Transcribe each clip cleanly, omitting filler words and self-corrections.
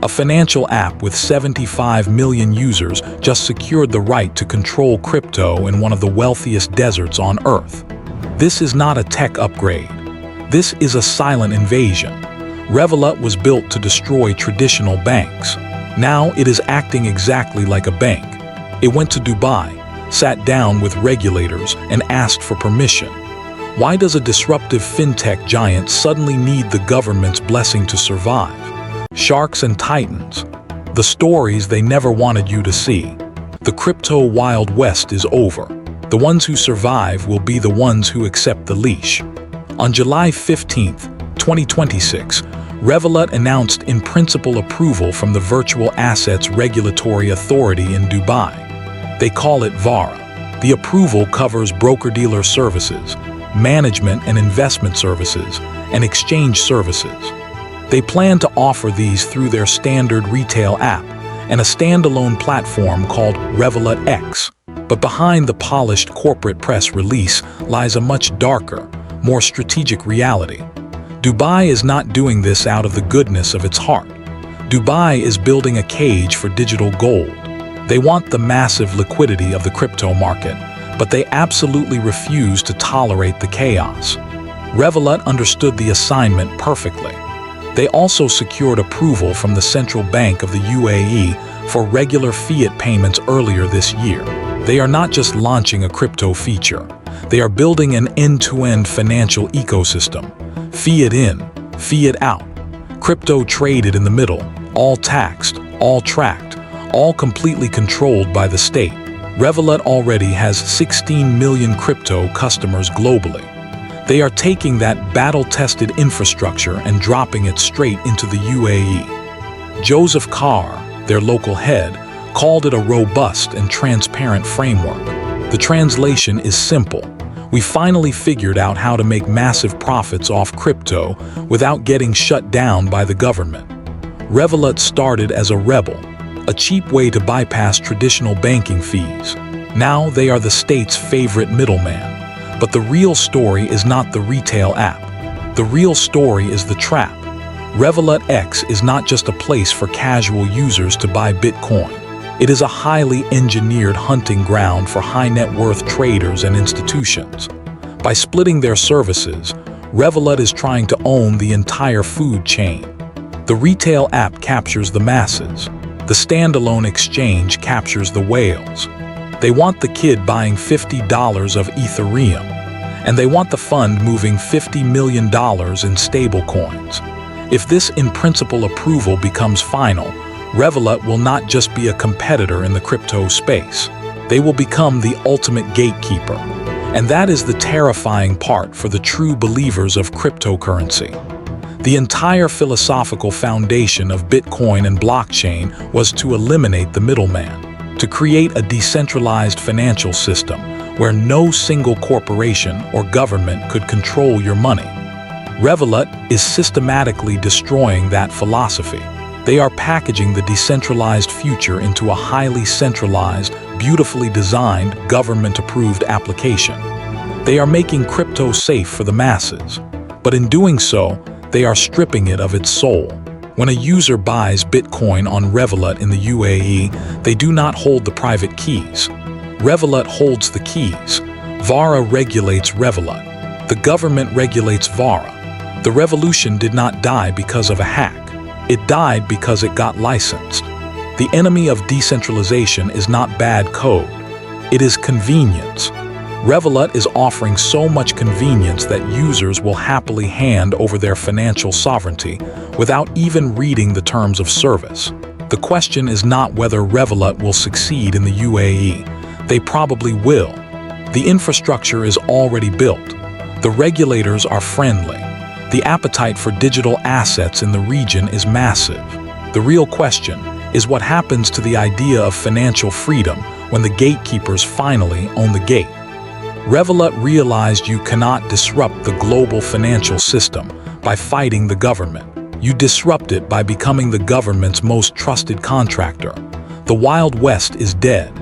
A financial app with 75 million users just secured the right to control crypto in one of the wealthiest deserts on Earth. This is not a tech upgrade. This is a silent invasion. Revolut was built to destroy traditional banks. Now it is acting exactly like a bank. It went to Dubai, sat down with regulators, and asked for permission. Why does a disruptive fintech giant suddenly need the government's blessing to survive? Sharks and titans. The stories they never wanted you to see. The crypto Wild West is over. The ones who survive will be the ones who accept the leash. On July 15, 2026, Revolut announced in-principle approval from the Virtual Assets Regulatory Authority in Dubai. They call it VARA. The approval covers broker-dealer services, management and investment services, and exchange services. They plan to offer these through their standard retail app and a standalone platform called Revolut X. But behind the polished corporate press release lies a much darker, more strategic reality. Dubai is not doing this out of the goodness of its heart. Dubai is building a cage for digital gold. They want the massive liquidity of the crypto market, but they absolutely refuse to tolerate the chaos. Revolut understood the assignment perfectly. They also secured approval from the Central Bank of the UAE for regular fiat payments earlier this year. They are not just launching a crypto feature. They are building an end-to-end financial ecosystem. Fiat in, fiat out. Crypto traded in the middle, all taxed, all tracked, all completely controlled by the state. Revolut already has 16 million crypto customers globally. They are taking that battle-tested infrastructure and dropping it straight into the UAE. Joseph Carr, their local head, called it a robust and transparent framework. The translation is simple. We finally figured out how to make massive profits off crypto without getting shut down by the government. Revolut started as a rebel, a cheap way to bypass traditional banking fees. Now they are the state's favorite middleman. But the real story is not the retail app. The real story is the trap. Revolut X is not just a place for casual users to buy Bitcoin. It is a highly engineered hunting ground for high-net-worth traders and institutions. By splitting their services, Revolut is trying to own the entire food chain. The retail app captures the masses. The standalone exchange captures the whales. They want the kid buying $50 of Ethereum, and they want the fund moving $50 million in stablecoins. If this in-principle approval becomes final, Revolut will not just be a competitor in the crypto space. They will become the ultimate gatekeeper. And that is the terrifying part for the true believers of cryptocurrency. The entire philosophical foundation of Bitcoin and blockchain was to eliminate the middleman, to create a decentralized financial system where no single corporation or government could control your money. Revolut is systematically destroying that philosophy. They are packaging the decentralized future into a highly centralized, beautifully designed, government-approved application. They are making crypto safe for the masses, but in doing so, they are stripping it of its soul. When a user buys Bitcoin on Revolut in the UAE, they do not hold the private keys. Revolut holds the keys. VARA regulates Revolut. The government regulates VARA. The revolution did not die because of a hack. It died because it got licensed. The enemy of decentralization is not bad code. It is convenience. Revolut is offering so much convenience that users will happily hand over their financial sovereignty without even reading the terms of service. The question is not whether Revolut will succeed in the UAE. They probably will. The infrastructure is already built. The regulators are friendly. The appetite for digital assets in the region is massive. The real question is what happens to the idea of financial freedom when the gatekeepers finally own the gate. Revolut realized you cannot disrupt the global financial system by fighting the government. You disrupt it by becoming the government's most trusted contractor. The Wild West is dead.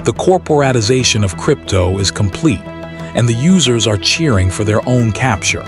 The corporatization of crypto is complete, and the users are cheering for their own capture.